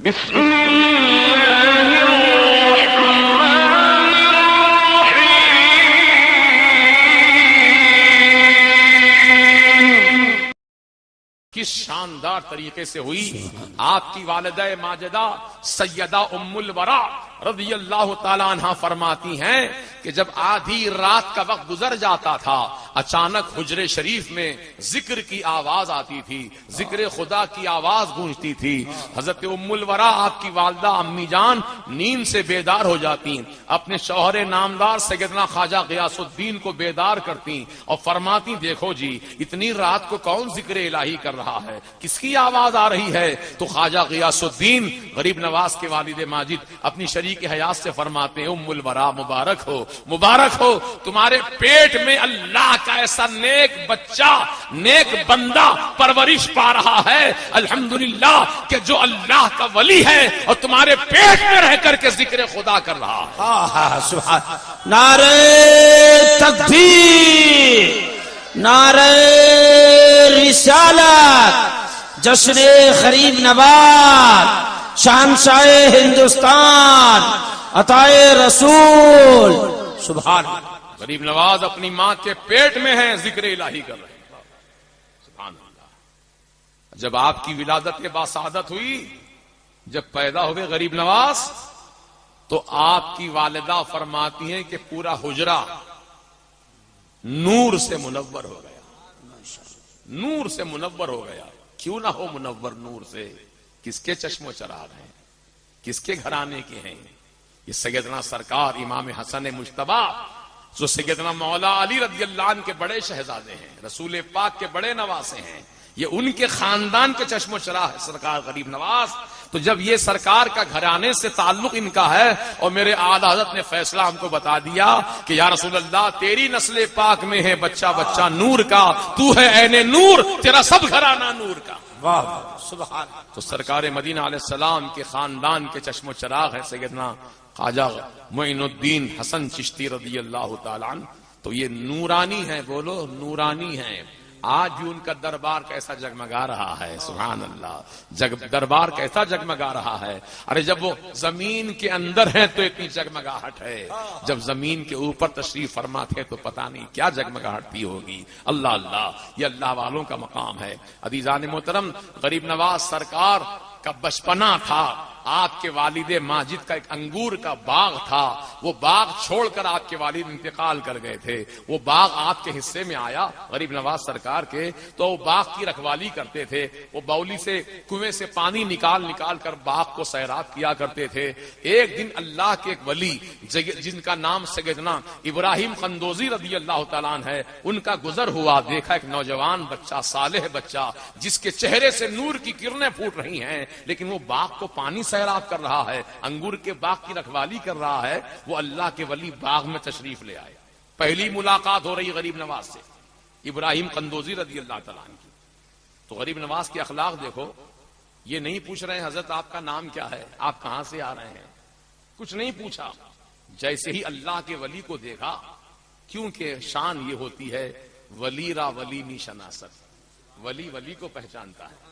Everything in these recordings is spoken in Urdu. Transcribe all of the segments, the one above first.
بسم اللہ الرحمن الرحیم۔ کس شاندار طریقے سے ہوئی آپ کی والدہ ماجدہ سیدہ ام الورا رضی اللہ تعالی عنہ فرماتی ہیں کہ جب آدھی رات کا وقت گزر جاتا تھا اچانک حجرے شریف میں ذکر کی آواز آتی تھی، ذکر خدا کی آواز گونجتی تھی۔ حضرت ام الورا آپ کی والدہ امی جان نیند سے بیدار ہو جاتی، اپنے شوہر نامدار سیدنا خواجہ غیاث الدین کو بیدار کرتی اور فرماتی دیکھو جی اتنی رات کو کون ذکر الہی کر رہا ہے، کس کی آواز آ رہی ہے؟ تو خواجہ غیاث الدین غریب نواز کے والد ماجد اپنی شریک حیات سے فرماتے ہیں ام الورا مبارک ہو، مبارک ہو، تمہارے پیٹ میں اللہ کا ایسا نیک بچہ، نیک بندہ پرورش پا رہا ہے، الحمدللہ کہ جو اللہ کا ولی ہے اور تمہارے پیٹ میں رہ کر کے ذکر خدا کر رہا ہے۔ سبحان نعرہ تکبیر، نعرہ رسالت، جشن غریب نواز، شہنشاہ ہندوستان، عطائے رسول، سبحان غریب نواز اپنی ماں کے پیٹ میں ہیں، ذکر الہی کر رہے ہیں، سبحان اللہ۔ جب آپ کی ولادت باسعادت ہوئی، جب پیدا ہوئے غریب نواز، تو آپ کی والدہ فرماتی ہیں کہ پورا حجرہ نور سے منور ہو گیا، نور سے منور ہو گیا۔ کیوں نہ ہو منور نور سے؟ کس کے چشم و چراغ ہیں، کس کے گھرانے کے ہیں؟ یہ سیدنا سرکار امام حسن مجتبی جو سیدنا مولا علی رضی اللہ عنہ کے بڑے شہزادے ہیں، رسول پاک کے بڑے نواسے ہیں، یہ ان کے خاندان کے چشم و چراغ ہے سرکار غریب نواز۔ تو جب یہ سرکار کا گھرانے سے تعلق ان کا ہے اور میرے اعلی حضرت نے فیصلہ ہم کو بتا دیا کہ یا رسول اللہ تیری نسل پاک میں ہے بچہ بچہ نور کا، تو ہے عین نور، تیرا سب گھرانہ نور کا۔ واہ سبحان۔ تو سرکار مدینہ علیہ السلام کے خاندان کے چشم و چراغ ہے سیدنا خواجہ معین الدین حسن چشتی رضی اللہ تعالی عنہ۔ تو یہ نورانی ہیں، بولو نورانی ہیں۔ آج بھی ان کا دربار کیسا جگمگا رہا ہے، سبحان اللہ، دربار کیسا جگمگا رہا ہے۔ ارے جب وہ زمین کے اندر ہیں تو اتنی جگمگاہٹ ہے، جب زمین کے اوپر تشریف فرما تھے تو پتہ نہیں کیا جگمگاہٹ تھی ہوگی۔ اللہ اللہ، یہ اللہ والوں کا مقام ہے۔ عزیزان محترم، غریب نواز سرکار کا بچپنا تھا، آپ کے والد ماجد کا ایک انگور کا باغ تھا، وہ باغ چھوڑ کر آپ کے والد انتقال کر گئے تھے، وہ باغ آپ کے حصے میں آیا غریب نواز سرکار کے، تو وہ باغ کی رکھوالی کرتے تھے، وہ باولی سے کنویں سے پانی نکال نکال کر باغ کو سیراب کیا کرتے تھے۔ ایک دن اللہ کے ایک ولی جن کا نام سیدنا ابراہیم قندوزی رضی اللہ تعالیٰ عنہ ہے، ان کا گزر ہوا، دیکھا ایک نوجوان بچہ، صالح بچہ، جس کے چہرے سے نور کی کرنیں پھوٹ رہی ہیں، لیکن وہ باغ کو پانی سیراب کر رہا ہے، انگور کے باغ کی رکھوالی کر رہا ہے۔ وہ اللہ کے ولی باغ میں تشریف لے آئے، پہلی ملاقات ہو رہی غریب نواز سے، ابراہیم قندوزی رضی اللہ تعالیٰ عنہ کی۔ تو غریب نواز کے اخلاق دیکھو، یہ نہیں پوچھ رہے ہیں حضرت آپ کا نام کیا ہے، آپ کہاں سے آ رہے ہیں، کچھ نہیں پوچھا۔ جیسے ہی اللہ کے ولی کو دیکھا، کیونکہ شان یہ ہوتی ہے ولی را ولی نی شناست، ولی ولی کو پہچانتا ہے۔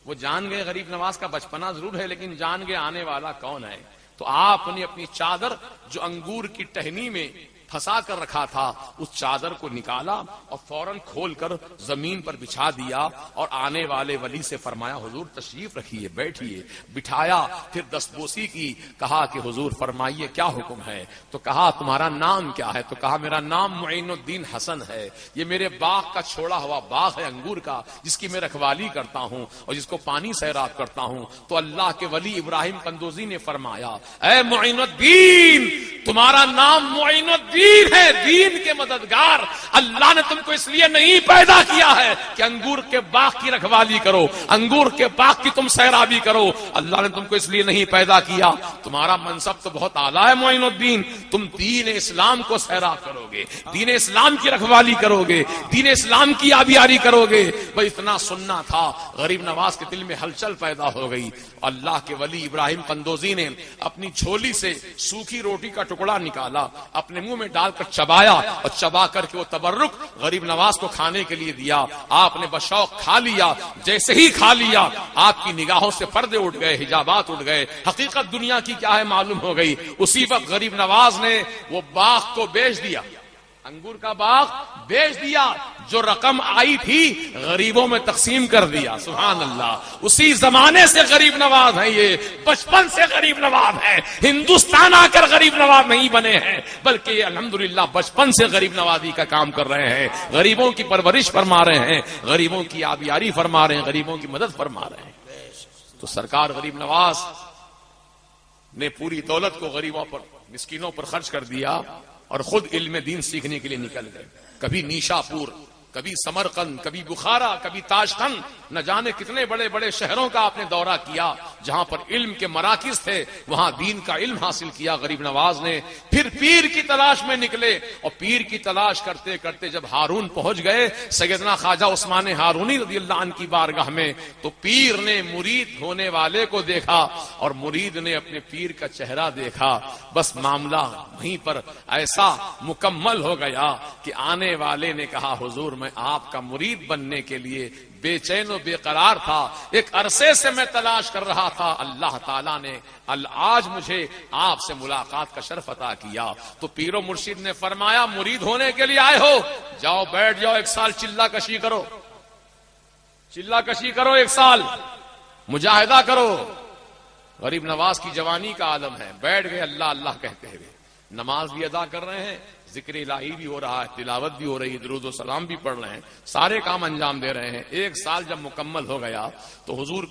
وہ جان گئے غریب نواز کا بچپنا ضرور ہے، لیکن جان گئے آنے والا کون ہے۔ تو آپ نے اپنی چادر جو انگور کی ٹہنی میں پھنسا کر رکھا تھا، اس چادر کو نکالا اور فوراً کھول کر زمین پر بچھا دیا اور آنے والے ولی سے فرمایا حضور تشریف رکھیے، بیٹھیے۔ بٹھایا، پھر دستبوسی کی، کہا کہ حضور فرمائیے کیا حکم ہے؟ تو کہا تمہارا نام کیا ہے؟ تو کہا میرا نام معین الدین حسن ہے، یہ میرے باغ کا چھوڑا ہوا باغ ہے انگور کا، جس کی میں رکھوالی کرتا ہوں اور جس کو پانی سیراب کرتا ہوں۔ تو اللہ کے ولی ابراہیم قندوزی نے فرمایا اے معین الدین، تمہارا نام معین الدین ہے، دین کے مددگار۔ اللہ نے تم کو اس لیے نہیں پیدا کیا ہے کہ انگور کے باغ کی رکھوالی کرو، انگور کے باغ کی تم سیرابی کرو، اللہ نے تم کو اس لیے نہیں پیدا کیا۔ تمہارا منصب تو بہت اعلیٰ ہے معین الدین، تم دین اسلام کو سیراب کرو گے، دین اسلام کی رکھوالی کرو گے، دین اسلام کی آبیاری کرو گے۔ بھائی اتنا سننا تھا، غریب نواز کے دل میں ہلچل پیدا ہو گئی۔ اللہ کے ولی ابراہیم قندوزی نے اپنی جھولی سے سوکھی روٹی کا ٹکڑا نکالا، اپنے منہ میں میں ڈال کر چبایا اور چبا کر کے وہ تبرک غریب نواز کو کھانے کے لیے دیا. آپ نے بشوق کھا لیا. جیسے ہی کھا لیا آپ کی نگاہوں سے پردے اٹھ گئے, حجابات اٹھ گئے, حقیقت دنیا کی کیا ہے معلوم ہو گئی. اسی وقت غریب نواز نے وہ باغ کو بیچ دیا, انگور کا باغ بیچ دیا, جو رقم آئی تھی غریبوں میں تقسیم کر دیا. سبحان اللہ. اسی زمانے سے غریب نواز ہیں, یہ بچپن سے غریب نواز ہیں, ہندوستان آ کر غریب نواز نہیں بنے ہیں, بلکہ یہ الحمدللہ بچپن سے غریب نوازی کا کام کر رہے ہیں. غریبوں کی پرورش فرما رہے ہیں, غریبوں کی آبیاری فرما رہے ہیں, غریبوں کی مدد فرما رہے ہیں. تو سرکار غریب نواز نے پوری دولت کو غریبوں پر, مسکینوں پر خرچ کر دیا اور خود علم دین سیکھنے کے لیے نکل گئے. کبھی نیشا پور, کبھی سمرقند, کبھی بخارا, کبھی تاشقند, نہ جانے کتنے بڑے بڑے شہروں کا آپ نے دورہ کیا جہاں پر علم کے مراکز تھے, وہاں دین کا علم حاصل کیا غریب نواز نے. پھر پیر کی تلاش میں نکلے اور پیر کی تلاش کرتے کرتے جب ہارون پہنچ گئے سیدنا خواجہ عثمان ہارونی رضی اللہ عنہ کی بارگاہ میں, تو پیر نے مرید ہونے والے کو دیکھا اور مرید نے اپنے پیر کا چہرہ دیکھا. بس معاملہ وہیں پر ایسا مکمل ہو گیا کہ آنے والے نے کہا حضور میں آپ کا مرید بننے کے لیے بے چین و بے قرار تھا, ایک عرصے سے میں تلاش کر رہا تھا, اللہ تعالیٰ نے آج مجھے آپ سے ملاقات کا شرف عطا کیا. تو پیر و مرشد نے فرمایا مرید ہونے کے لیے آئے ہو, جاؤ بیٹھ جاؤ, 1 سال چلہ کشی کرو, چلہ کشی کرو, 1 سال مجاہدہ کرو. غریب نواز کی جوانی کا عالم ہے, بیٹھ گئے اللہ اللہ کہتے ہوئے, نماز بھی ادا کر رہے ہیں, ذکر الہی بھی ہو رہا ہے, تلاوت بھی ہو رہی ہے, درود و سلام بھی پڑھ رہے ہیں, سارے کام انجام دے رہے ہیں. 1 سال جب مکمل ہو گیا تو حضور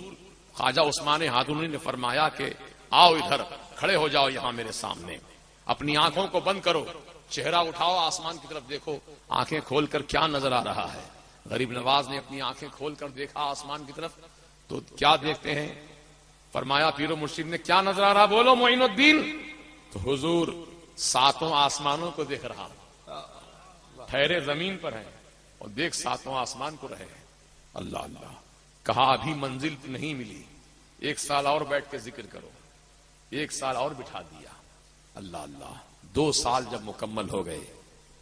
خواجہ عثمان ہارونی نے فرمایا کہ آؤ ادھر کھڑے ہو جاؤ یہاں میرے سامنے, اپنی آنکھوں کو بند کرو, چہرہ اٹھاؤ, آسمان کی طرف دیکھو, آنکھیں کھول کر کیا نظر آ رہا ہے. غریب نواز نے اپنی آنکھیں کھول کر دیکھا آسمان کی طرف, تو کیا دیکھتے ہیں؟ فرمایا پیر و مرشد نے کیا نظر آ رہا, بولو معین الدین. تو حضور 7 آسمانوں کو دیکھ رہا, ٹھہرے زمین پر ہیں اور دیکھ 7 آسمان کو رہے ہیں. اللہ اللہ. کہا ابھی منزل نہیں ملی, 1 سال اور بیٹھ کے ذکر کرو, 1 سال اور بٹھا دیا. اللہ اللہ. 2 سال جب مکمل ہو گئے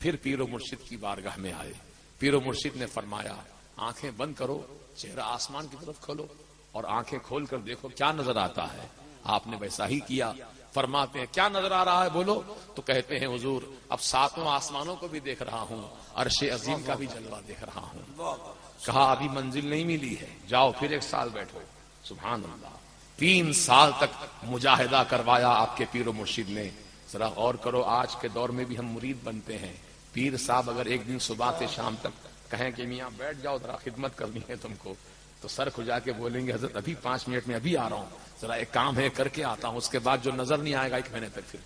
پھر پیر و مرشد کی بارگاہ میں آئے. پیر و مرشد نے فرمایا آنکھیں بند کرو, چہرہ آسمان کی طرف کھولو اور آنکھیں کھول کر دیکھو کیا نظر آتا ہے. آپ نے ویسا ہی کیا. فرماتے ہیں کیا نظر آ رہا ہے بولو, تو کہتے ہیں حضور اب 7 آسمانوں کو بھی دیکھ رہا ہوں, عرش عظیم کا بھی جلوہ دیکھ رہا ہوں. کہا ابھی منزل نہیں ملی ہے, جاؤ پھر 1 سال بیٹھو. سبحان اللہ. 3 سال تک مجاہدہ کروایا آپ کے پیر و مرشد نے. ذرا غور کرو, آج کے دور میں بھی ہم مرید بنتے ہیں. پیر صاحب اگر ایک دن صبح سے شام تک کہیں کہ میاں بیٹھ جاؤ ذرا خدمت کرنی ہے تم کو, تو سر کھجا کے بولیں گے حضرت ابھی 5 منٹ میں ابھی آ رہا ہوں, ذرا ایک کام ہے کر کے آتا ہوں, اس کے بعد جو نظر نہیں آئے گا 1 مہینے تک. پھر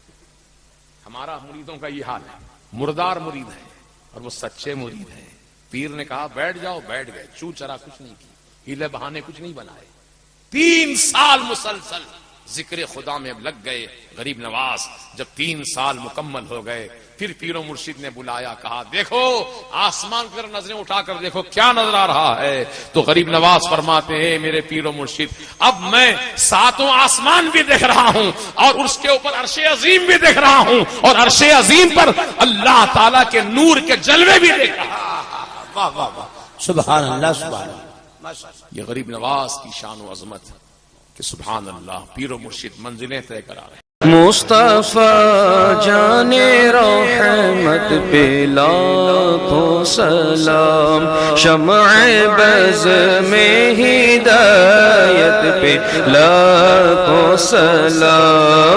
ہمارا مریدوں کا یہ حال ہے, مردار مرید ہے اور وہ سچے مرید ہیں. پیر نے کہا بیٹھ جاؤ, بیٹھ گئے, چو چرا کچھ نہیں کی, ہیلے بہانے کچھ نہیں بنائے. 3 سال مسلسل ذکر خدا میں لگ گئے غریب نواز. جب 3 سال مکمل ہو گئے پھر پیر و مرشد نے بلایا, کہا دیکھو آسمان کی طرف نظریں اٹھا کر دیکھو کیا نظر آ رہا ہے. تو غریب نواز فرماتے ہیں میرے پیر و مرشد اب میں 7 آسمان بھی دیکھ رہا ہوں اور اس کے اوپر عرش عظیم بھی دیکھ رہا ہوں, اور عرش عظیم پر اللہ تعالیٰ کے نور کے جلوے بھی دیکھ رہا ہوں. واہ واہ واہ, سبحان اللہ سبحان اللہ. یہ غریب نواز کی شان و عظمت کہ سبحان اللہ, پیر و مرشد منزلیں طے کرا رہے ہیں. مصطفیٰ جان رحمت پہ لاکھوں سلام, شمع بز میں ہدایت پہ لاکھوں سلام.